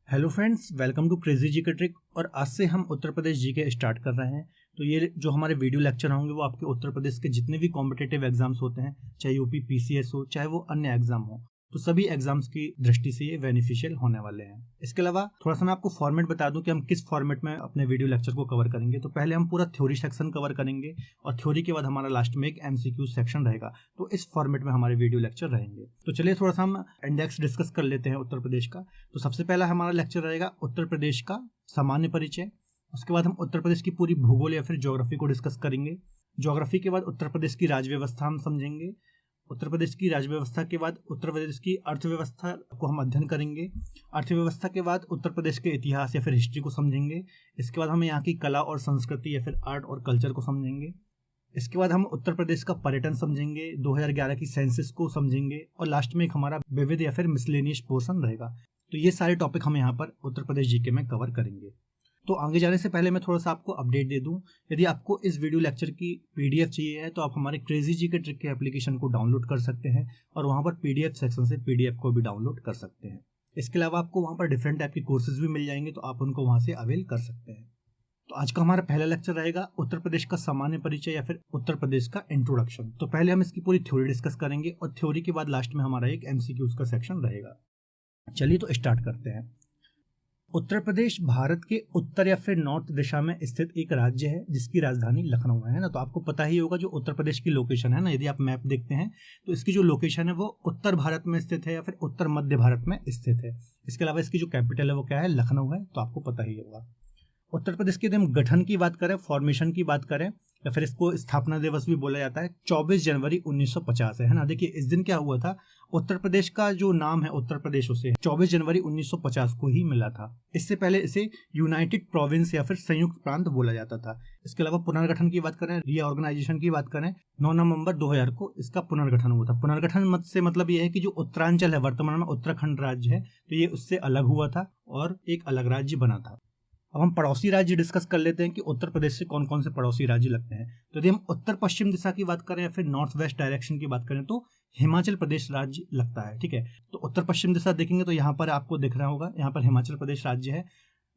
Hello friends, welcome to crazy GK trick. और आज से हम उत्तर प्रदेश जीके स्टार्ट कर रहे हैं। तो ये जो हमारे वीडियो लेक्चर होंगे वो आपके उत्तर प्रदेश के जितने भी कॉम्पिटेटिव एग्जाम्स होते हैं, चाहे यूपी पीसीएस हो चाहे वो अन्य एग्जाम हो, तो सभी एग्जाम्स की दृष्टि से ये बेनिफिशियल होने वाले हैं। इसके अलावा थोड़ा सा मैं आपको फॉर्मेट बता दूं कि हम किस फॉर्मेट में अपने वीडियो लेक्चर को कवर करेंगे। तो पहले हम पूरा थ्योरी सेक्शन कवर करेंगे और थ्योरी के बाद हमारा लास्ट में एक एमसीक्यू सेक्शन रहेगा। तो इस फॉर्मेट में हमारे वीडियो लेक्चर रहेंगे। तो चलिए थोड़ा सा हम इंडेक्स डिस्कस कर लेते हैं उत्तर प्रदेश का। तो सबसे पहला हमारा लेक्चर रहेगा उत्तर प्रदेश का सामान्य परिचय। उसके बाद हम उत्तर प्रदेश की पूरी भूगोल या फिर ज्योग्राफी को डिस्कस करेंगे। ज्योग्राफी के बाद उत्तर प्रदेश की राज्य व्यवस्था हम समझेंगे। उत्तर प्रदेश की राज्य व्यवस्था के बाद उत्तर प्रदेश की अर्थव्यवस्था को हम अध्ययन करेंगे। अर्थव्यवस्था के बाद उत्तर प्रदेश के इतिहास या फिर हिस्ट्री को समझेंगे। इसके बाद हम यहाँ की कला और संस्कृति या फिर आर्ट और कल्चर को समझेंगे। इसके बाद हम उत्तर प्रदेश का पर्यटन समझेंगे, 2011 की सेंसस को समझेंगे और लास्ट में एक हमारा विविध या फिर मिसलेनियस पोर्शन रहेगा। तो ये सारे टॉपिक हम यहाँ पर उत्तर प्रदेश जीके में कवर करेंगे। तो आगे जाने से पहले मैं थोड़ा सा आपको अपडेट दे दूं। यदि आपको इस वीडियो लेक्चर की पीडीएफ चाहिए है तो आप हमारे क्रेजी जीके ट्रिक के एप्लीकेशन को डाउनलोड कर सकते हैं और वहां पर पीडीएफ सेक्शन से पीडीएफ को भी डाउनलोड कर सकते हैं। इसके अलावा आपको वहां पर डिफरेंट टाइप के कोर्सेज भी मिल जाएंगे, तो आप उनको वहां से अवेल कर सकते हैं। तो आज का हमारा पहला लेक्चर रहेगा उत्तर प्रदेश का सामान्य परिचय या फिर उत्तर प्रदेश का इंट्रोडक्शन। तो पहले हम इसकी पूरी थ्योरी डिस्कस करेंगे और थ्योरी के बाद लास्ट में हमारा एक एमसीक्यूज का सेक्शन रहेगा। चलिए तो स्टार्ट करते हैं। उत्तर प्रदेश भारत के उत्तर या फिर नॉर्थ दिशा में स्थित एक राज्य है जिसकी राजधानी लखनऊ है ना। तो आपको पता ही होगा जो उत्तर प्रदेश की लोकेशन है ना, यदि आप मैप देखते हैं तो इसकी जो लोकेशन है वो उत्तर भारत में स्थित है या फिर उत्तर मध्य भारत में स्थित है। इसके अलावा इसकी जो कैपिटल है वो क्या है, लखनऊ है। तो आपको पता ही होगा। उत्तर प्रदेश के हम गठन की बात करें, फॉर्मेशन की बात करें या फिर इसको स्थापना दिवस भी बोला जाता है, 24 जनवरी 1950 है ना। देखिए इस दिन क्या हुआ था, उत्तर प्रदेश का जो नाम है उत्तर प्रदेश उसे 24 जनवरी 1950 को ही मिला था। इससे पहले इसे यूनाइटेड प्रोविंस या फिर संयुक्त प्रांत बोला जाता था। इसके अलावा पुनर्गठन की बात करें, रीऑर्गेनाइजेशन की बात करें, 9 नवंबर 2000 को इसका पुनर्गठन हुआ था। पुनर्गठन मत से मतलब ये है कि जो उत्तरांचल है, वर्तमान में उत्तराखंड राज्य है, तो ये उससे अलग हुआ था और एक अलग राज्य बना था। अब हम पड़ोसी राज्य डिस्कस कर लेते हैं कि उत्तर प्रदेश से कौन कौन से पड़ोसी राज्य लगते हैं। तो यदि हम उत्तर पश्चिम दिशा की बात करें या फिर नॉर्थ वेस्ट डायरेक्शन की बात करें तो हिमाचल प्रदेश राज्य लगता है। ठीक है, तो उत्तर पश्चिम दिशा देखेंगे तो यहाँ पर आपको दिख रहा होगा, यहाँ पर हिमाचल प्रदेश राज्य है।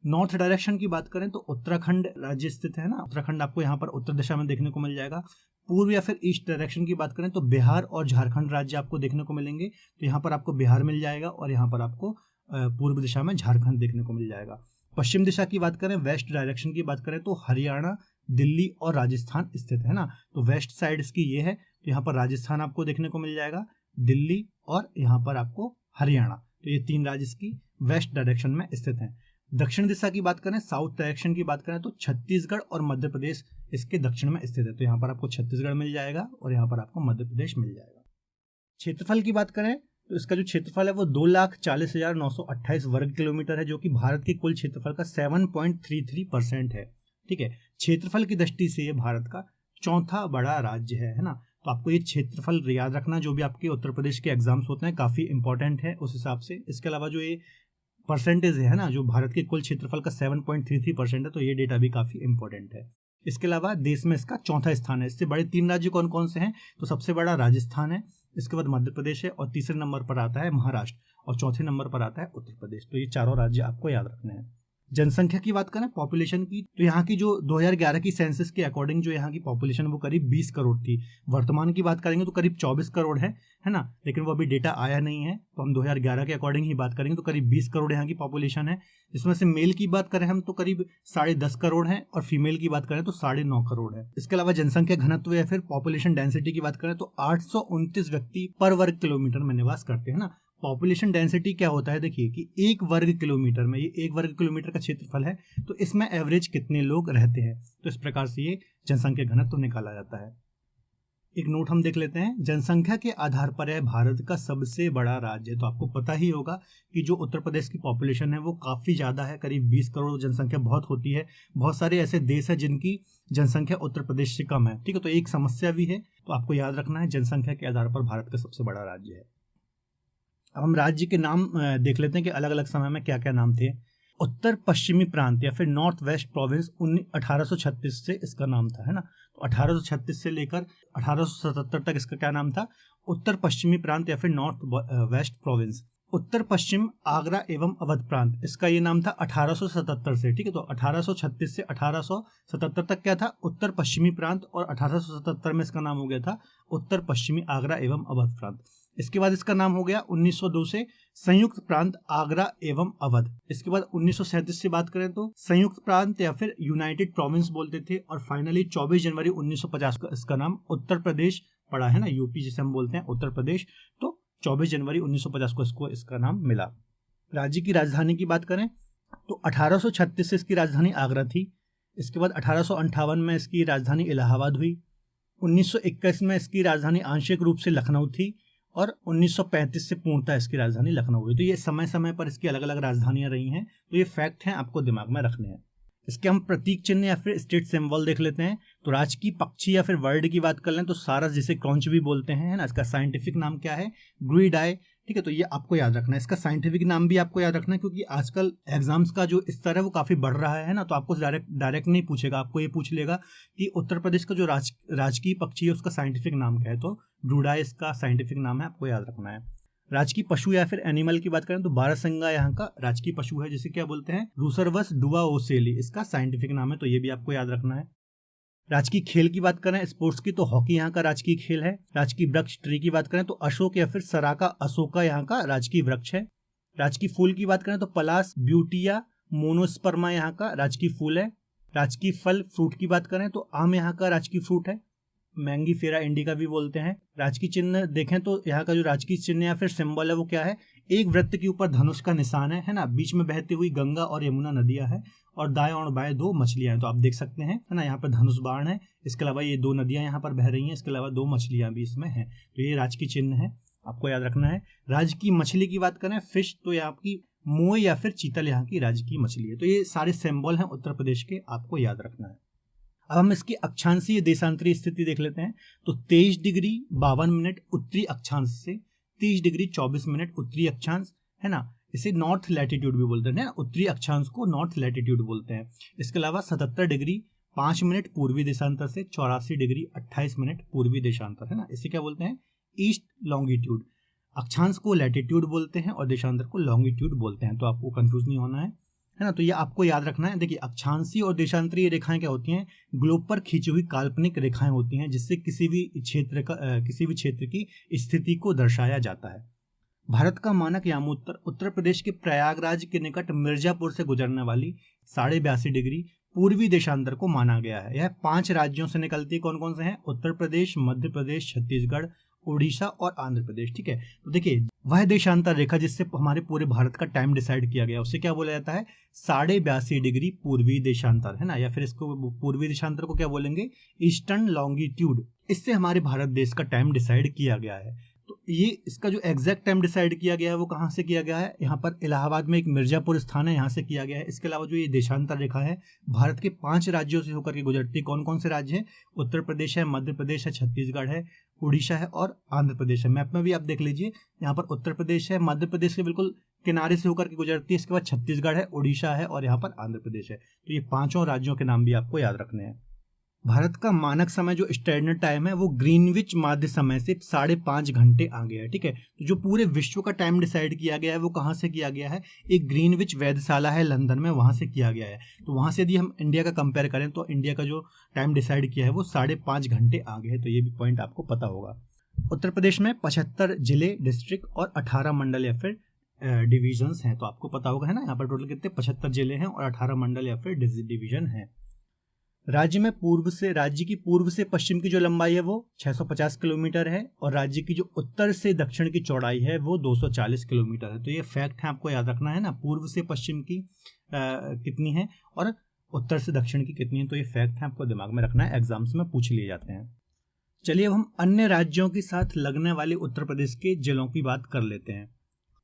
नॉर्थ डायरेक्शन की बात करें तो उत्तराखंड राज्य स्थित है ना। उत्तराखंड आपको यहाँ पर उत्तर दिशा में देखने को मिल जाएगा। पूर्व या फिर ईस्ट डायरेक्शन की बात करें तो बिहार और झारखंड राज्य आपको देखने को मिलेंगे। तो यहाँ पर आपको बिहार मिल जाएगा और यहाँ पर आपको पूर्व दिशा में झारखंड देखने को मिल जाएगा। पश्चिम दिशा की बात करें, वेस्ट डायरेक्शन की बात करें तो हरियाणा, दिल्ली और राजस्थान स्थित है ना। तो वेस्ट साइड इसकी ये है, तो यहाँ पर राजस्थान आपको देखने को मिल जाएगा, दिल्ली और यहाँ पर आपको हरियाणा। तो ये 3 राज्य इसकी वेस्ट डायरेक्शन में स्थित हैं। दक्षिण दिशा की बात करें, साउथ डायरेक्शन की बात करें तो छत्तीसगढ़ और मध्य प्रदेश इसके दक्षिण में स्थित है। तो यहाँ पर आपको छत्तीसगढ़ मिल जाएगा और यहाँ पर आपको मध्य प्रदेश मिल जाएगा। क्षेत्रफल की बात करें तो इसका जो क्षेत्रफल है वो 2,40,928 वर्ग किलोमीटर है, जो कि भारत के कुल क्षेत्रफल का 7.33% है। ठीक है, क्षेत्रफल की दृष्टि से ये भारत का चौथा बड़ा राज्य है ना। तो आपको ये क्षेत्रफल याद रखना, जो भी आपके उत्तर प्रदेश के एग्जाम्स होते हैं काफी इंपॉर्टेंट है उस हिसाब से। इसके अलावा जो ये परसेंटेज है ना, जो भारत के कुल क्षेत्रफल का 7.33% है, तो ये डेटा भी काफी इंपॉर्टेंट है। इसके अलावा देश में इसका चौथा स्थान है। इससे बड़े 3 राज्य कौन कौन से हैं, तो सबसे बड़ा राजस्थान है, इसके बाद मध्य प्रदेश है और तीसरे नंबर पर आता है महाराष्ट्र और चौथे नंबर पर आता है उत्तर प्रदेश। तो ये चारों राज्य आपको याद रखने हैं। जनसंख्या की बात करें, पॉपुलेशन की, तो यहाँ की जो 2011 की सेंसस के अकॉर्डिंग जो यहाँ की पॉपुलेशन वो करीब 20 करोड़ थी। वर्तमान की बात करेंगे तो करीब 24 करोड़ है ना। लेकिन वो अभी डेटा आया नहीं है, तो हम 2011 के अकॉर्डिंग ही बात करेंगे तो करीब 20 करोड़ यहाँ की पॉपुलेशन है। जिसमें से मेल की बात करें हम तो करीब 10.5 करोड़ है और फीमेल की बात करें तो 9.5 करोड़ है। इसके अलावा जनसंख्या घनत्व या फिर पॉपुलेशन डेंसिटी की बात करें तो 829 व्यक्ति पर वर्ग किलोमीटर में निवास करते हैं ना। पॉपुलेशन डेंसिटी क्या होता है, देखिए कि 1 वर्ग किलोमीटर में, ये 1 वर्ग किलोमीटर का क्षेत्रफल है, तो इसमें एवरेज कितने लोग रहते हैं। तो इस प्रकार से ये जनसंख्या घनत्व निकाला जाता है। एक नोट हम देख लेते हैं, जनसंख्या के आधार पर है भारत का सबसे बड़ा राज्य। तो आपको पता ही होगा कि जो उत्तर प्रदेश की पॉपुलेशन है वो काफ़ी ज़्यादा है, करीब 20 करोड़ जनसंख्या बहुत होती है। बहुत सारे ऐसे देश हैं जिनकी जनसंख्या उत्तर प्रदेश से कम है। ठीक है, तो एक समस्या भी है, तो आपको याद रखना है जनसंख्या के आधार पर भारत का सबसे बड़ा राज्य है। अब हम राज्य के नाम देख लेते हैं कि अलग अलग समय में क्या क्या नाम थे। उत्तर पश्चिमी प्रांत या फिर नॉर्थ वेस्ट प्रोविंस 1836 से इसका नाम था, है ना। तो 1836 से लेकर 1877 तक इसका क्या नाम था, उत्तर पश्चिमी प्रांत या फिर नॉर्थ वेस्ट प्रोविंस। उत्तर पश्चिम आगरा एवं अवध प्रांत, इसका ये नाम था 1877 से, ठीक है। तो 1836 से 1877 तक क्या था, उत्तर पश्चिमी प्रांत, और 1877 में इसका नाम हो गया था उत्तर पश्चिमी आगरा एवं अवध प्रांत। इसके बाद इसका नाम हो गया 1902 से संयुक्त प्रांत आगरा एवं अवध। इसके बाद 1937 से बात करें तो संयुक्त प्रांत या फिर यूनाइटेड प्रोविंस बोलते थे, और फाइनली 24 जनवरी 1950 को इसका नाम उत्तर प्रदेश पड़ा है ना, यूपी जिसे हम बोलते हैं उत्तर प्रदेश। तो 24 जनवरी 1950 को इसका नाम मिला। राज्य की राजधानी की बात करें तो 1836 से इसकी राजधानी आगरा थी। इसके बाद 1858 में इसकी राजधानी इलाहाबाद हुई। 1921 में इसकी राजधानी आंशिक रूप से लखनऊ थी, और 1935 से पूर्णतः इसकी राजधानी लखनऊ हुई। तो ये समय समय पर इसकी अलग अलग राजधानियां रही हैं। तो ये फैक्ट हैं, आपको दिमाग में रखने हैं। इसके हम प्रतीक चिन्ह या फिर स्टेट सिंबल देख लेते हैं। तो राजकीय पक्षी या फिर वर्ड की बात कर लें तो सारस, जिसे क्रॉन्च भी बोलते हैं, है ना, इसका साइंटिफिक नाम क्या है, ग्रुइडाई, ठीक है। तो ये आपको याद रखना है, इसका साइंटिफिक नाम भी आपको याद रखना है, क्योंकि आजकल एग्जाम्स का जो स्तर है वो काफी बढ़ रहा है ना। तो आपको डायरेक्ट नहीं पूछेगा, आपको ये पूछ लेगा कि उत्तर प्रदेश का जो राजकीय पक्षी है उसका साइंटिफिक नाम क्या है। तो ग्रुइडाई इसका साइंटिफिक नाम है, आपको याद रखना है। राजकीय पशु या फिर एनिमल की बात करें तो बारहसिंगा यहाँ का राजकीय पशु है, जिसे क्या बोलते हैं, रूसरवस डुआओसेली, इसका साइंटिफिक नाम है। तो ये भी आपको याद रखना है। राजकीय खेल की बात करें स्पोर्ट्स की तो हॉकी यहाँ का राजकीय खेल है। राजकीय वृक्ष ट्री की बात करें तो अशोक या फिर सराका अशोका यहाँ का राजकीय वृक्ष है। राजकीय फूल की बात करें तो पलास ब्यूटिया मोनोस्पर्मा यहाँ का राजकीय फूल है। राजकीय फल फ्रूट की बात करें तो आम यहाँ का राजकीय फ्रूट है, मैंगी फेरा इंडिका भी बोलते हैं। राजकीय चिन्ह देखें तो यहाँ का जो राजकीय चिन्ह या फिर सिंबल है वो क्या है, एक वृत्त के ऊपर धनुष का निशान है ना, बीच में बहती हुई गंगा और यमुना नदियां है, और दाएं और बाएं दो मछलियां हैं। तो आप देख सकते हैं, है ना, यहाँ पर धनुष बाण है। इसके अलावा ये दो नदियां यहाँ पर बह रही हैं, इसके अलावा दो मछलियां भी इसमें हैं। तो ये राजकीय चिन्ह है, आपको याद रखना है। राजकीय मछली की बात करें फिश, तो ये आपकी मोय या फिर चीतल यहाँ की राजकीय मछली है। तो ये सारे सिंबल हैं उत्तर प्रदेश के, आपको याद रखना है। अब हम इसकी अक्षांशीय देशांतरीय स्थिति देख लेते हैं। तो 23 डिग्री 52 मिनट उत्तरी अक्षांश से 30 डिग्री 24 मिनट उत्तरी अक्षांश, है ना, इसे नॉर्थ लैटिट्यूड भी बोलते हैं। उत्तरी अक्षांश को नॉर्थ लैटिट्यूड बोलते हैं। इसके अलावा 77 डिग्री 5 मिनट पूर्वी देशांतर से 84 डिग्री 28 मिनट पूर्वी देशांतर, है ना, इसे क्या बोलते हैं, ईस्ट लॉन्गिट्यूड। अक्षांश को लैटिट्यूड बोलते हैं और देशांतर को लॉन्गिट्यूड बोलते हैं। तो आपको कंफ्यूज नहीं होना है ना। तो ये आपको याद रखना है। देखिए, अक्षांशीय और देशांतरीय रेखाएं क्या होती हैं, ग्लोब पर खींची हुई काल्पनिक रेखाएं होती हैं, जिससे किसी भी क्षेत्र की स्थिति को दर्शाया जाता है। भारत का मानक यामोत्तर उत्तर प्रदेश के प्रयागराज के निकट मिर्जापुर से गुजरने वाली 82.5 डिग्री पूर्वी देशांतर को माना गया है। यह 5 राज्यों से निकलती है। कौन कौन से हैं, उत्तर प्रदेश, मध्य प्रदेश, छत्तीसगढ़, उड़ीसा और आंध्र प्रदेश, ठीक है। तो देखिए, वह देशांतर रेखा जिससे हमारे पूरे भारत का टाइम डिसाइड किया गया, उसे क्या बोला जाता है, 82.5 डिग्री पूर्वी देशांतर, है ना, या फिर इसको पूर्वी देशांतर को क्या बोलेंगे, ईस्टर्न लॉन्गिट्यूड। इससे हमारे भारत देश का टाइम डिसाइड किया गया है। तो ये इसका जो एग्जैक्ट टाइम डिसाइड किया गया है वो कहाँ से किया गया है, यहाँ पर इलाहाबाद में एक मिर्जापुर स्थान है, यहाँ से किया गया है। इसके अलावा जो ये देशांतर रेखा है भारत के 5 राज्यों से होकर के गुजरती है। कौन कौन से राज्य हैं, उत्तर प्रदेश है, मध्य प्रदेश है, छत्तीसगढ़ है, उड़ीसा है और आंध्र प्रदेश है। मैप में भी आप देख लीजिए, यहाँ पर उत्तर प्रदेश है, मध्य प्रदेश के बिल्कुल किनारे से होकर के गुजरती है। इसके बाद छत्तीसगढ़ है, उड़ीसा है और यहाँ पर आंध्र प्रदेश है। तो ये 5 राज्यों के नाम भी आपको याद रखने हैं। भारत का मानक समय जो स्टैंडर्ड टाइम है वो ग्रीनविच माध्य समय से 5.5 घंटे आगे है, ठीक है। तो जो पूरे विश्व का टाइम डिसाइड किया गया है वो कहाँ से किया गया है, एक ग्रीनविच वेधशाला है लंदन में, वहाँ से किया गया है। तो वहाँ से यदि हम इंडिया का कंपेयर करें तो इंडिया का जो टाइम डिसाइड किया है वो 5.5 घंटे आगे है। तो ये भी पॉइंट आपको पता होगा। उत्तर प्रदेश में 75 जिले, डिस्ट्रिक्ट और 18 मंडल या फिर डिविजन्स हैं। तो आपको पता होगा, है ना, यहाँ पर टोटल कितने 75 जिले हैं और 18 मंडल या फिर डिवीजन हैं। राज्य की पूर्व से पश्चिम की जो लंबाई है वो 650 किलोमीटर है और राज्य की जो उत्तर से दक्षिण की चौड़ाई है वो 240 किलोमीटर है। तो ये फैक्ट है, आपको याद रखना है ना, पूर्व से पश्चिम की कितनी है और उत्तर से दक्षिण की कितनी है। तो ये फैक्ट है, आपको दिमाग में रखना है, एग्जाम्स में पूछ लिए जाते हैं। चलिए अब हम अन्य राज्यों के साथ लगने वाले उत्तर प्रदेश के जिलों की बात कर लेते हैं।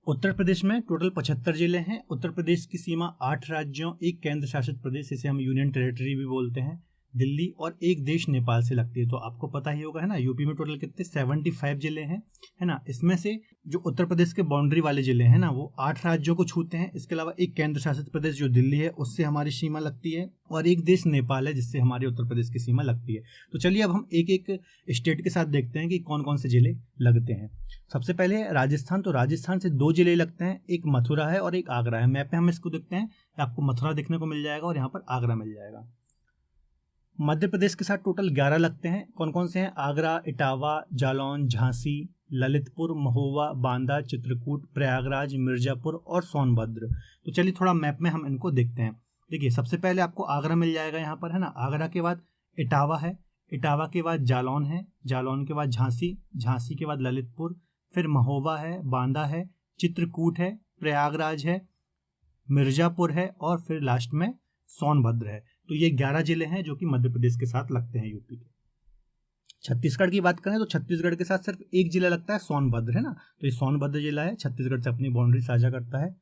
उत्तर प्रदेश में टोटल 75 जिले हैं। उत्तर प्रदेश की सीमा 8 राज्यों, एक केंद्र शासित प्रदेश, इसे हम यूनियन टेरिटरी भी बोलते हैं, दिल्ली और एक देश नेपाल से लगती है। तो आपको पता ही होगा है ना, यूपी में टोटल कितने 75 जिले हैं, है ना। इसमें से जो उत्तर प्रदेश के बाउंड्री वाले जिले हैं ना, वो 8 राज्यों को छूते हैं। इसके अलावा एक केंद्र शासित प्रदेश जो दिल्ली है, उससे हमारी सीमा लगती है, और एक देश नेपाल है जिससे हमारी उत्तर प्रदेश की सीमा लगती है। तो चलिए अब हम एक एक स्टेट के साथ देखते हैं कि कौन कौन से जिले लगते हैं। सबसे पहले राजस्थान। तो राजस्थान से 2 जिले लगते हैं, एक मथुरा है और एक आगरा है। मैप में हम इसको देखते हैं, आपको मथुरा देखने को मिल जाएगा और यहाँ पर आगरा मिल जाएगा। मध्य प्रदेश के साथ टोटल 11 लगते हैं। कौन कौन से हैं? आगरा, इटावा, जालौन, झांसी, ललितपुर, महोबा, बांदा, चित्रकूट, प्रयागराज, मिर्जापुर और सोनभद्र। तो चलिए थोड़ा मैप में हम इनको देखते हैं। देखिए सबसे पहले आपको आगरा मिल जाएगा यहाँ पर, है ना। आगरा के बाद इटावा है, इटावा के बाद जालौन है, जालौन के बाद झांसी, झांसी के बाद ललितपुर, फिर महोबा है, बांदा है, चित्रकूट है, प्रयागराज है, मिर्जापुर है और फिर लास्ट में सोनभद्र है। तो ये 11 जिले हैं जो कि मध्य प्रदेश के साथ लगते हैं यूपी के। छत्तीसगढ़ की बात करें तो छत्तीसगढ़ के साथ सिर्फ एक जिला लगता है, सोनभद्र, है ना। तो ये सोनभद्र जिला है, छत्तीसगढ़ से अपनी बाउंड्री साझा करता है।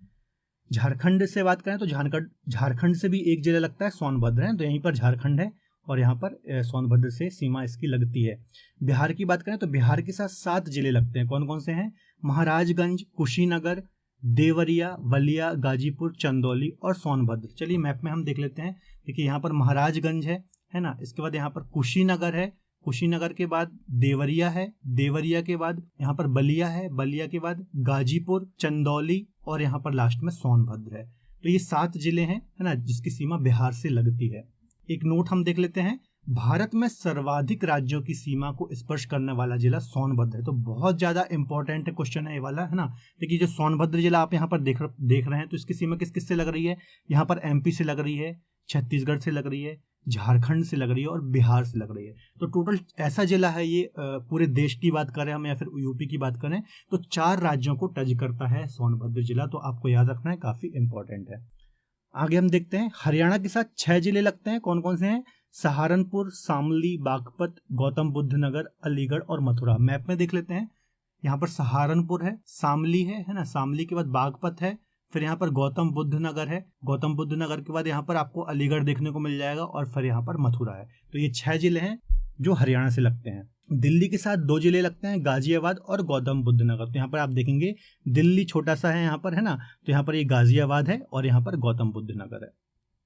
झारखंड से बात करें तो झारखंड से भी एक जिला लगता है, सोनभद्र है। तो यहीं पर झारखंड है और यहाँ पर सोनभद्र से सीमा इसकी लगती है। बिहार की बात करें तो बिहार के साथ 7 जिले लगते हैं। कौन कौन से हैं? महाराजगंज, कुशीनगर, देवरिया, बलिया, गाजीपुर, चंदौली और सोनभद्र। चलिए मैप में हम देख लेते हैं। देखिए यहाँ पर महाराजगंज है ना। इसके बाद यहाँ पर कुशीनगर है, कुशीनगर के बाद देवरिया है, देवरिया के बाद यहाँ पर बलिया है, बलिया के बाद गाजीपुर, चंदौली और यहाँ पर लास्ट में सोनभद्र है। तो ये 7 जिले हैं, है ना, जिसकी सीमा बिहार से लगती है। एक नोट हम देख लेते हैं, भारत में सर्वाधिक राज्यों की सीमा को स्पर्श करने वाला जिला सोनभद्र है। तो बहुत ज्यादा इंपॉर्टेंट क्वेश्चन है ये वाला, है ना। देखिए जो सोनभद्र जिला आप यहाँ पर देख रहे हैं, तो इसकी सीमा किस किस से लग रही है? यहाँ पर एमपी से लग रही है, छत्तीसगढ़ से लग रही है, झारखंड से लग रही है और बिहार से लग रही है। तो टोटल ऐसा जिला है ये, पूरे देश की बात करें हम या फिर यूपी की बात करें तो 4 राज्यों को टच करता है सोनभद्र जिला। तो आपको याद रखना है, काफी इंपॉर्टेंट है। आगे हम देखते हैं, हरियाणा के साथ 6 जिले लगते हैं। कौन कौन से हैं? सहारनपुर, शामली, बागपत, गौतम बुद्ध नगर, अलीगढ़ और मथुरा। मैप में देख लेते हैं, यहाँ पर सहारनपुर है, शामली है ना, शामली के बाद बागपत है, फिर यहाँ पर गौतम बुद्ध नगर है, गौतम बुद्ध नगर के बाद यहाँ पर आपको अलीगढ़ देखने को मिल जाएगा और फिर यहाँ पर मथुरा है। तो ये 6 जिले हैं जो हरियाणा से लगते हैं। दिल्ली के साथ 2 जिले लगते हैं, गाजियाबाद और गौतम बुद्ध नगर। तो यहाँ पर आप देखेंगे दिल्ली छोटा सा है यहाँ पर, है ना। तो यहाँ पर ये गाजियाबाद है और यहाँ पर गौतम बुद्ध नगर है।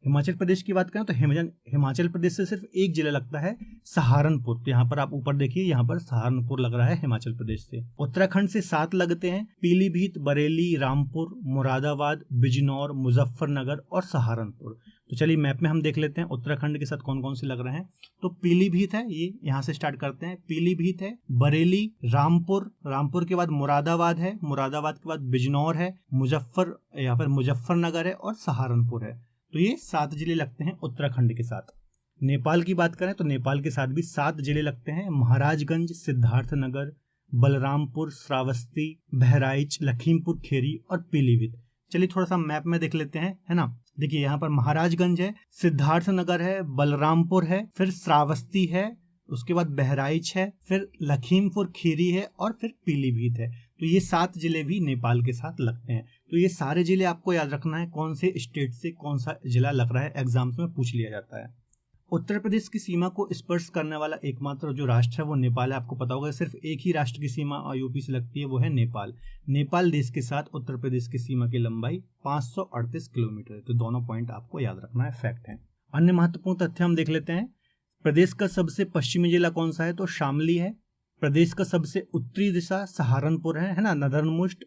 हिमाचल प्रदेश की बात करें तो हिमाचल प्रदेश से सिर्फ एक जिला लगता है, सहारनपुर। तो यहाँ पर आप ऊपर देखिए, यहाँ पर सहारनपुर लग रहा है हिमाचल प्रदेश से। उत्तराखंड से 7 लगते हैं, पीलीभीत, बरेली, रामपुर, मुरादाबाद, बिजनौर, मुजफ्फरनगर और सहारनपुर। तो चलिए मैप में हम देख लेते हैं उत्तराखंड के साथ कौन कौन से लग रहे हैं। तो पीलीभीत है, ये यहाँ से स्टार्ट करते हैं, पीलीभीत है, बरेली, रामपुर, रामपुर के बाद मुरादाबाद है, मुरादाबाद के बाद बिजनौर है, मुजफ्फरनगर है और सहारनपुर है। तो ये 7 जिले लगते हैं उत्तराखंड के साथ। नेपाल की बात करें तो नेपाल के साथ भी 7 जिले लगते हैं, महाराजगंज, सिद्धार्थनगर, बलरामपुर, श्रावस्ती, बहराइच, लखीमपुर खेरी और पीलीभीत। चलिए थोड़ा सा मैप में देख लेते हैं, है ना। देखिए यहाँ पर महाराजगंज है, सिद्धार्थनगर है, बलरामपुर है, फिर श्रावस्ती है, उसके बाद बहराइच है, फिर लखीमपुर खीरी है और फिर पीलीभीत है। तो ये 7 जिले भी नेपाल के साथ लगते हैं। तो ये सारे जिले आपको याद रखना है, कौन से स्टेट से कौन सा जिला लग रहा है, एग्जाम्स में पूछ लिया जाता है। उत्तर प्रदेश की सीमा को स्पर्श करने वाला एकमात्र जो राष्ट्र है वो नेपाल है। आपको पता होगा सिर्फ एक ही राष्ट्र की सीमा यूपी से लगती है, वो है नेपाल। नेपाल देश के साथ उत्तर प्रदेश की सीमा की लंबाई 538 किलोमीटर है। तो दोनों पॉइंट आपको याद रखना है, फैक्ट है। अन्य महत्वपूर्ण तथ्य हम देख लेते हैं। प्रदेश का सबसे पश्चिमी जिला कौन सा है? तो शामली है। प्रदेश का सबसे उत्तरी दिशा सहारनपुर है ना, नदर्न मोस्ट।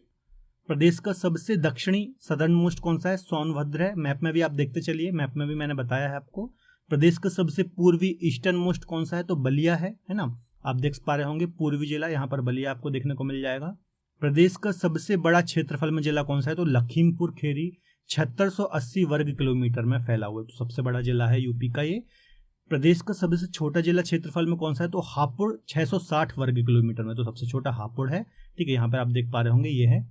प्रदेश का सबसे दक्षिणी सदर्न मोस्ट कौन सा है? सोनभद्र है। मैप में भी आप देखते चलिए, मैप में भी मैंने बताया है आपको। प्रदेश का सबसे पूर्वी ईस्टर्न मोस्ट कौन सा है? तो बलिया है ना। आप देख पा रहे होंगे पूर्वी जिला, यहाँ पर बलिया आपको देखने को मिल जाएगा। प्रदेश का सबसे बड़ा क्षेत्रफल में जिला कौन सा है? तो लखीमपुर खेरी 7680 वर्ग किलोमीटर में फैला हुआ है। तो सबसे बड़ा जिला है यूपी का ये। प्रदेश का सबसे छोटा जिला क्षेत्रफल में कौन सा है? तो हापुड़ 660 वर्ग किलोमीटर में। तो सबसे छोटा हापुड़ है, ठीक है। यहाँ पर आप देख पा रहे होंगे ये है।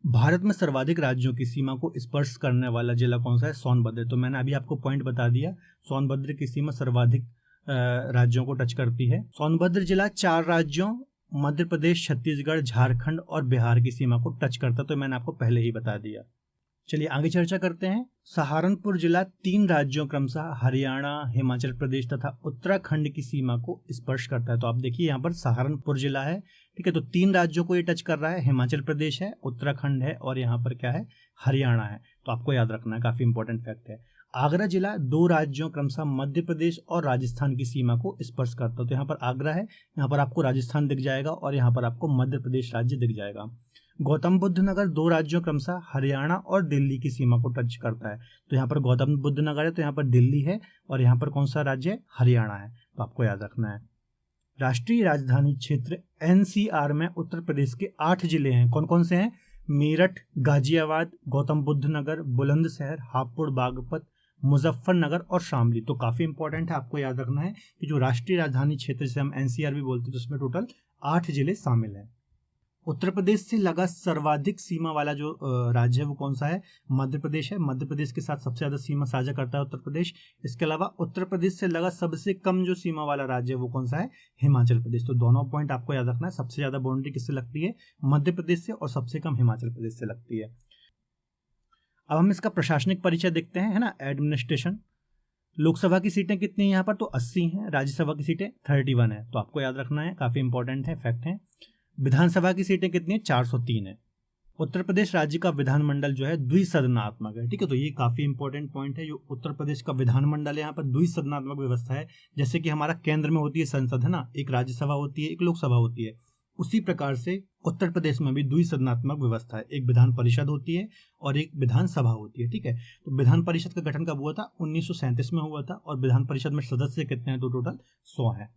भारत में सर्वाधिक राज्यों की सीमा को स्पर्श करने वाला जिला कौन सा है? सोनभद्र। तो मैंने अभी आपको पॉइंट बता दिया, सोनभद्र की सीमा सर्वाधिक राज्यों को टच करती है। सोनभद्र जिला 4 राज्यों मध्य प्रदेश, छत्तीसगढ़, झारखंड और बिहार की सीमा को टच करता, तो मैंने आपको पहले ही बता दिया। चलिए आगे चर्चा करते हैं। सहारनपुर जिला 3 राज्यों क्रमशः हरियाणा, हिमाचल प्रदेश तथा उत्तराखंड की सीमा को स्पर्श करता है। तो आप देखिए यहाँ पर सहारनपुर जिला है, ठीक है, तो 3 राज्यों को ये टच कर रहा है, हिमाचल प्रदेश है, उत्तराखंड है और यहाँ पर क्या है, हरियाणा है। तो आपको याद रखना है, काफी इंपॉर्टेंट फैक्ट है। आगरा जिला 2 राज्यों क्रमशः मध्य प्रदेश और राजस्थान की सीमा को स्पर्श करता है। तो यहाँ पर आगरा है, यहाँ पर आपको राजस्थान दिख जाएगा और यहाँ पर आपको मध्य प्रदेश राज्य दिख जाएगा। गौतम बुद्ध नगर 2 राज्यों क्रमशः हरियाणा और दिल्ली की सीमा को टच करता है। तो यहाँ पर गौतम बुद्ध नगर है, तो यहाँ पर दिल्ली है और यहाँ पर कौन सा राज्य है, हरियाणा है। तो आपको याद रखना है। राष्ट्रीय राजधानी क्षेत्र एनसीआर में उत्तर प्रदेश के 8 जिले हैं। कौन कौन से हैं? मेरठ, गाजियाबाद, गौतम बुद्ध नगर, बुलंदशहर, हापुड़, बागपत, मुजफ्फरनगर और शामली। तो काफी इंपॉर्टेंट है, आपको याद रखना है कि जो राष्ट्रीय राजधानी क्षेत्र जिसे हम एनसीआर भी बोलते हैं, तो उसमें टोटल 8 जिले शामिल हैं। उत्तर प्रदेश से लगा सर्वाधिक सीमा वाला जो राज्य है वो कौन सा है? मध्य प्रदेश है। मध्य प्रदेश के साथ सबसे ज्यादा सीमा साझा करता है उत्तर प्रदेश। इसके अलावा उत्तर प्रदेश से लगा सबसे कम जो सीमा वाला राज्य है वो कौन सा है? हिमाचल प्रदेश। तो दोनों पॉइंट आपको याद रखना है, सबसे ज्यादा बाउंड्री किससे लगती है? मध्य प्रदेश से, और सबसे कम हिमाचल प्रदेश से लगती है। अब हम इसका प्रशासनिक परिचय देखते हैं, है ना, एडमिनिस्ट्रेशन। लोकसभा की सीटें कितनी है यहाँ पर? तो 80 हैं। राज्यसभा की सीटें 31 है। तो आपको याद रखना है, काफी इंपॉर्टेंट है, फैक्ट है। विधानसभा की सीटें कितनी है? 403 है। उत्तर प्रदेश राज्य का विधानमंडल जो है द्विसदनात्मक है, ठीक है, तो ये काफी इंपॉर्टेंट पॉइंट है। जो उत्तर प्रदेश का विधानमंडल है, यहाँ पर द्विसदनात्मक व्यवस्था है। जैसे कि हमारा केंद्र में होती है संसद, है ना, एक राज्यसभा होती है, एक लोकसभा होती है, उसी प्रकार से उत्तर प्रदेश में भी द्विसदनात्मक व्यवस्था है। एक विधान परिषद होती है और एक विधानसभा होती है, ठीक है। तो विधान परिषद का गठन कब हुआ था? 1937 में हुआ था। और विधान परिषद में सदस्य कितने हैं? तो टोटल 100 है।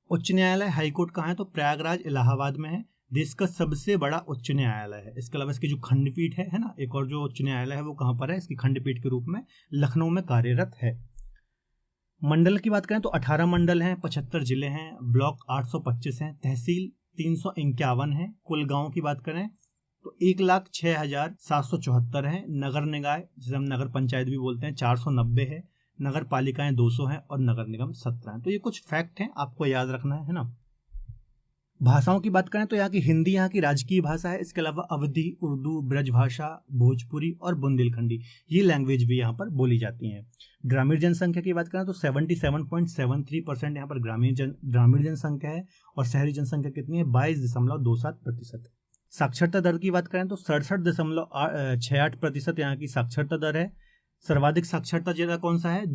उच्च न्यायालय, हाईकोर्ट कहाँ है? तो प्रयागराज, इलाहाबाद में है। देश का सबसे बड़ा उच्च न्यायालय है। इसके अलावा इसकी जो खंडपीठ है ना, एक और जो उच्च न्यायालय है वो कहाँ पर है? इसकी खंडपीठ के रूप में लखनऊ में कार्यरत है। मंडल की बात करें तो 18 मंडल हैं, 75 जिले हैं, ब्लॉक 825 हैं, तहसील 351 है। कुल गांव की बात करें तो 1,06,774 है। नगर निकाय, जिसे हम नगर पंचायत भी बोलते हैं, 490 है। नगर पालिकाएं 200 हैं और नगर निगम 17 हैं। तो ये कुछ फैक्ट हैं, आपको याद रखना है ना। भाषाओं की बात करें तो यहाँ की हिंदी यहाँ की राजकीय भाषा है। इसके अलावा अवधी, उर्दू, ब्रजभाषा, भोजपुरी और बुंदेलखंडी, ये लैंग्वेज भी यहाँ पर बोली जाती हैं। ग्रामीण जनसंख्या की बात करें तो 77.73% यहाँ पर ग्रामीण जनसंख्या है। और शहरी जनसंख्या कितनी है? 22.27%। साक्षरता दर की बात करें तो 67.68% यहाँ की साक्षरता दर है। सर्वाधिक साक्षरता जिला कौन सा है?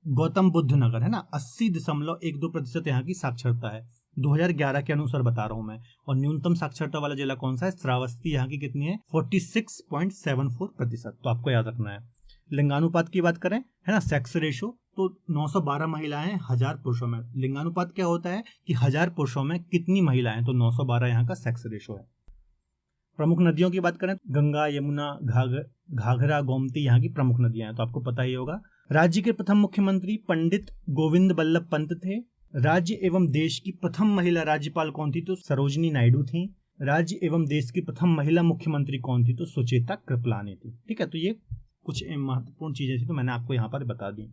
गौतम बुद्ध नगर, है ना, 80.12% यहाँ की साक्षरता है। 2011 के अनुसार बता रहा हूं मैं। और न्यूनतम साक्षरता वाला जिला कौन सा है? श्रावस्ती, यहाँ की कितनी है? 46.74%। तो आपको याद रखना है। लिंगानुपात की बात करें, है ना, सेक्स रेशो, तो 912 महिलाएं 1000 पुरुषों में। लिंगानुपात क्या होता है कि 1000 पुरुषों में कितनी महिलाएं? तो 912 यहाँ का सेक्स रेशो है। प्रमुख नदियों की बात करें, गंगा, यमुना, घाघरा, गोमती यहाँ की प्रमुख नदियां हैं, तो आपको पता ही होगा। राज्य के प्रथम मुख्यमंत्री पंडित गोविंद बल्लभ पंत थे। राज्य एवं देश की प्रथम महिला राज्यपाल कौन थी? तो सरोजनी नायडू थी। राज्य एवं देश की प्रथम महिला मुख्यमंत्री कौन थी? तो सुचेता कृपलानी थी, ठीक है। तो ये कुछ महत्वपूर्ण चीजें थी, तो मैंने आपको यहाँ पर बता दी।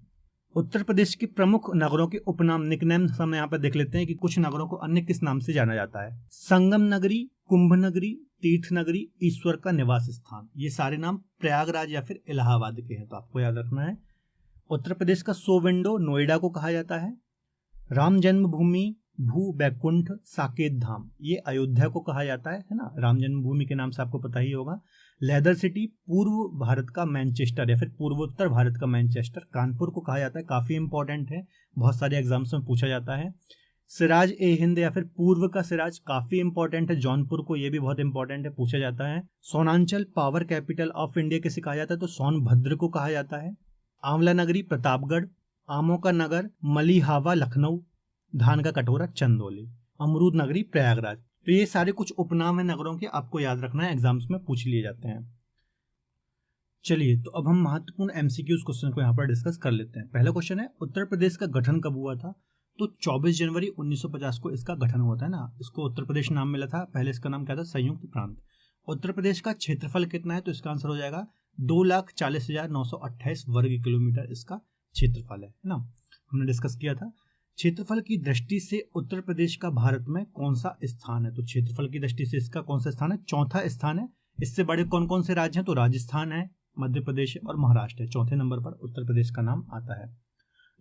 उत्तर प्रदेश के प्रमुख नगरों के उपनाम, निकनेम्स हम यहाँ पर देख लेते हैं कि कुछ नगरों को अन्य किस नाम से जाना जाता है। संगम नगरी, कुंभ नगरी, तीर्थ नगरी, ईश्वर का निवास स्थान, ये सारे नाम प्रयागराज या फिर इलाहाबाद के हैं, तो आपको याद रखना है। उत्तर प्रदेश का 100 विंडो नोएडा को कहा जाता है। राम जन्मभूमि, भू बैकुंठ, साकेत धाम, ये अयोध्या को कहा जाता है ना, राम जन्मभूमि के नाम से आपको पता ही होगा। लेदर सिटी, पूर्व भारत का मैनचेस्टर या फिर पूर्वोत्तर भारत का मैनचेस्टर, कानपुर को कहा जाता है, काफी इंपॉर्टेंट है, बहुत सारे एग्जाम्स में पूछा जाता है। सिराज ए हिंद या फिर पूर्व का सिराज, काफी इंपॉर्टेंट है, जौनपुर को, ये भी बहुत इंपॉर्टेंट है, पूछा जाता है। Sonanchal, power capital of India किसे कहा जाता है? तो सोनभद्र को कहा जाता है। आंवला नगरी, प्रतापगढ़। आमों का नगर, मलिहावा, लखनऊ। धान का कटोरा, चंदौली। अमरूद नगरी, प्रयागराज। तो ये सारे कुछ उपनाम है नगरों के, आपको याद रखना है, एग्जाम्स में पूछ लिए जाते हैं। चलिए, तो अब हम महत्वपूर्ण एमसीक्यूज क्वेश्चन को यहाँ पर डिस्कस कर लेते हैं। पहला क्वेश्चन है, उत्तर प्रदेश का गठन कब हुआ था? तो 24 जनवरी 1950 को इसका गठन हुआ था ना। इसको उत्तर प्रदेश नाम मिला था, पहले इसका नाम क्या था? संयुक्त प्रांत। उत्तर प्रदेश का क्षेत्रफल कितना है? तो इसका आंसर हो जाएगा 2,40,928 वर्ग किलोमीटर इसका क्षेत्रफल है ना, हमने डिस्कस किया था। क्षेत्रफल की दृष्टि से उत्तर प्रदेश का भारत में कौन सा स्थान है? तो क्षेत्रफल की दृष्टि से इसका कौन सा स्थान है? चौथा स्थान है। इससे बड़े कौन कौन से राज्य हैं, तो राजस्थान है, मध्य प्रदेश है और महाराष्ट्र है। चौथे नंबर पर उत्तर प्रदेश का नाम आता है।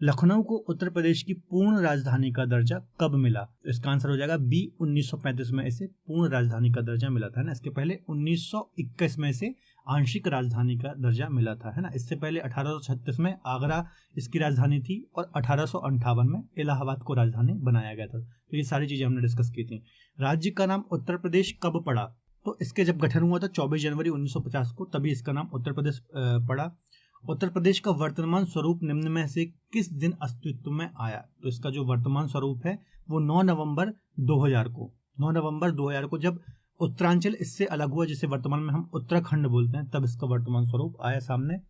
लखनऊ को उत्तर प्रदेश की पूर्ण राजधानी का दर्जा कब मिला, तो इसका आंसर हो जाएगा बी, 1935 में इसे पूर्ण राजधानी का दर्जा मिला था, है ना। इसके पहले 1921 में इसे आंशिक राजधानी का दर्जा मिला था, है ना। इससे पहले 1836 में आगरा इसकी राजधानी थी और 1858 में इलाहाबाद को राजधानी बनाया गया था। तो ये सारी चीजें हमने डिस्कस की थी। राज्य का नाम उत्तर प्रदेश कब पड़ा, तो इसके जब गठन हुआ था 24 जनवरी 1950 को, तभी इसका नाम उत्तर प्रदेश पड़ा। उत्तर प्रदेश का वर्तमान स्वरूप निम्न में से किस दिन अस्तित्व में आया, तो इसका जो वर्तमान स्वरूप है वो 9 नवंबर 2000 को जब उत्तरांचल इससे अलग हुआ, जिसे वर्तमान में हम उत्तराखंड बोलते हैं, तब इसका वर्तमान स्वरूप आया सामने।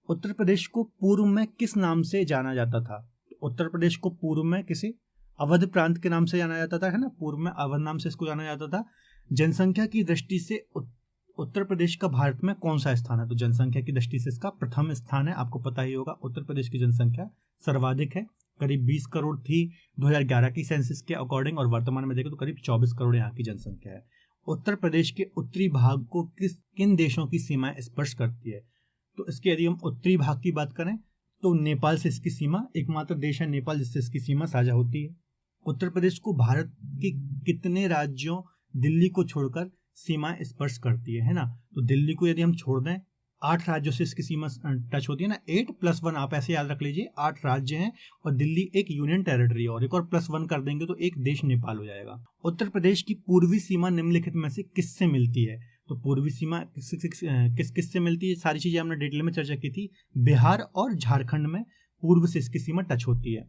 उत्तर प्रदेश को पूर्व में किस नाम से जाना जाता था, उत्तर प्रदेश को पूर्व में किसी अवध प्रांत के नाम से जाना जाता था, है ना। पूर्व में अवध नाम से इसको जाना जाता था। जनसंख्या की दृष्टि से उत्तर प्रदेश का भारत में कौन सा स्थान है, तो जनसंख्या की दृष्टि से इसका प्रथम स्थान है। आपको पता ही होगा उत्तर प्रदेश की जनसंख्या सर्वाधिक है, करीब 20 करोड़ थी 2011 की सेंसस के अकॉर्डिंग, और वर्तमान में देखें तो करीब 24 करोड़ यहाँ की जनसंख्या है। उत्तर प्रदेश के उत्तरी भाग को किन देशों की सीमाएं स्पर्श करती है, तो इसके यदि हम उत्तरी भाग की बात करें तो नेपाल से इसकी सीमा, एकमात्र देश है नेपाल जिससे इसकी सीमा साझा होती है। उत्तर प्रदेश को भारत के कितने राज्यों दिल्ली को छोड़कर सीमाएं स्पर्श करती है ना। तो दिल्ली को यदि हम छोड़ दें 8 राज्यों से इसकी सीमा टच होती है ना। 8+1 आप ऐसे याद रख लीजिए, 8 राज्य हैं और दिल्ली एक यूनियन टेरिटरी है, और एक और +1 कर देंगे तो एक देश नेपाल हो जाएगा। उत्तर प्रदेश की पूर्वी सीमा निम्नलिखित में से किससे मिलती है, तो पूर्वी सीमा किस से मिलती है, सारी चीजें हमने डिटेल में चर्चा की थी। बिहार और झारखंड में पूर्व से इसकी सीमा टच होती है।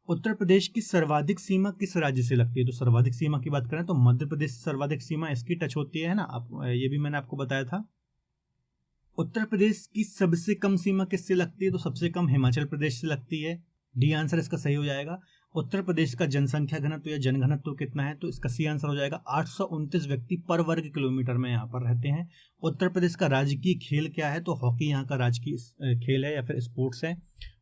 उत्तर प्रदेश की सर्वाधिक सीमा किस राज्य से लगती है, तो सर्वाधिक सीमा की बात करें तो मध्य प्रदेश से सर्वाधिक सीमा इसकी टच होती है ना। ये भी मैंने आपको बताया था। उत्तर प्रदेश की सबसे कम सीमा किससे लगती है, तो सबसे कम हिमाचल प्रदेश से लगती है। डी आंसर इसका सही हो जाएगा। उत्तर प्रदेश का जनसंख्या घनत्व या जनघनत्व कितना है, तो इसका सी आंसर हो जाएगा 829 व्यक्ति पर वर्ग किलोमीटर में यहाँ पर रहते हैं। उत्तर प्रदेश का राजकीय खेल क्या है, तो हॉकी यहाँ का राजकीय खेल है या फिर स्पोर्ट्स है।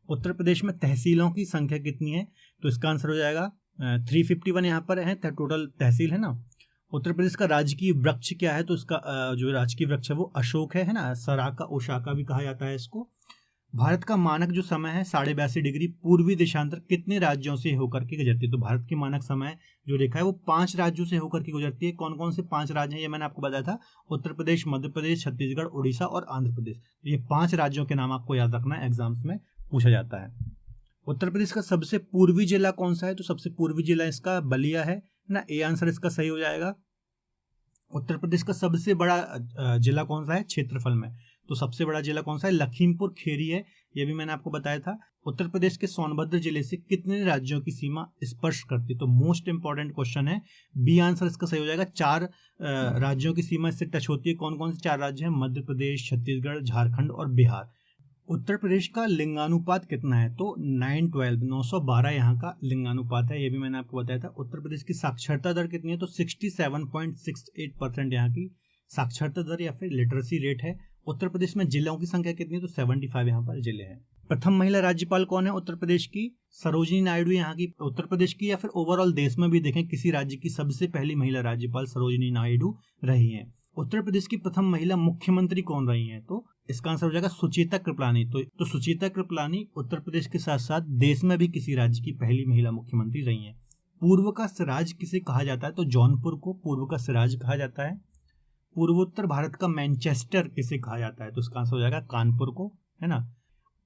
उत्तर प्रदेश में तहसीलों की संख्या कितनी है, तो इसका आंसर हो जाएगा 351 यहाँ पर है टोटल तहसील, है ना। उत्तर प्रदेश का राजकीय वृक्ष क्या है, तो इसका जो राजकीय वृक्ष है वो अशोक है ना। सराका ओशाका भी कहा जाता है इसको। भारत का मानक जो समय है 82.5 डिग्री पूर्वी देशांतर कितने राज्यों से होकर के गुजरती है, तो भारत की मानक समय जो रेखा है वो 5 राज्यों से होकर के गुजरती है। कौन कौन से 5 राज्य हैं, ये मैंने आपको बताया था। उत्तर प्रदेश, मध्य प्रदेश, छत्तीसगढ़, उड़ीसा और आंध्र प्रदेश। ये 5 राज्यों के नाम आपको याद रखना है, एग्जाम्स में पूछा जाता है। उत्तर प्रदेश का सबसे पूर्वी जिला कौन सा है, तो सबसे पूर्वी जिला इसका बलिया है ना। ए आंसर इसका सही हो जाएगा। उत्तर प्रदेश का सबसे बड़ा जिला कौन सा है क्षेत्रफल में, तो सबसे बड़ा जिला कौन सा है, लखीमपुर खीरी है, ये भी मैंने आपको बताया था। उत्तर प्रदेश के सोनभद्र जिले से कितने राज्यों की सीमा स्पर्श करती है, तो मोस्ट इंपॉर्टेंट क्वेश्चन है। बी आंसर इसका सही हो जाएगा। 4 राज्यों की सीमा इससे टच होती है। कौन कौन से 4 राज्य हैं, मध्य प्रदेश, छत्तीसगढ़, झारखंड और बिहार। उत्तर प्रदेश का लिंगानुपात कितना है, तो 912 यहाँ का लिंगानुपात है, ये भी मैंने आपको बताया था। उत्तर प्रदेश की साक्षरता दर कितनी है, तो 67.68% यहाँ की साक्षरता दर या फिर लिटरेसी रेट है। उत्तर प्रदेश में जिलों की संख्या कितनी है, तो 75 यहाँ पर जिले हैं। प्रथम महिला राज्यपाल कौन है उत्तर प्रदेश की, सरोजिनी नायडू यहाँ की। उत्तर प्रदेश की या फिर ओवरऑल देश में भी देखें किसी राज्य की सबसे पहली महिला राज्यपाल सरोजिनी नायडू रही हैं। उत्तर प्रदेश की प्रथम महिला मुख्यमंत्री कौन रही हैं, तो इसका आंसर हो जाएगा सुचेता कृपलानी। तो सुचेता कृपलानी उत्तर प्रदेश के साथ साथ देश में भी किसी राज्य की पहली महिला मुख्यमंत्री रही हैं। पूर्व का सिराज किसे कहा जाता है, तो जौनपुर को पूर्व का सिराज कहा जाता है। पूर्वोत्तर भारत का मैनचेस्टर किसे कहा जाता है, तो इसका आंसर हो जाएगा कानपुर को, है ना।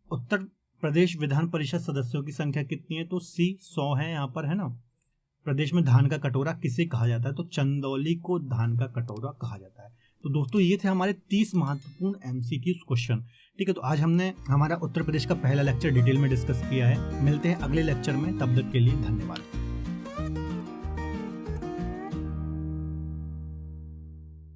उत्तर प्रदेश विधान परिषद सदस्यों की संख्या कितनी है, तो सी 100 है यहाँ पर, है ना। प्रदेश में धान का कटोरा किसे कहा जाता है, तो चंदौली को धान का कटोरा कहा जाता है। तो दोस्तों ये थे हमारे 30 महत्वपूर्ण एमसीक्यूज क्वेश्चन। ठीक है, तो आज हमने हमारा उत्तर प्रदेश का पहला लेक्चर डिटेल में डिस्कस किया है। मिलते हैं अगले लेक्चर में, तब तक के लिए धन्यवाद।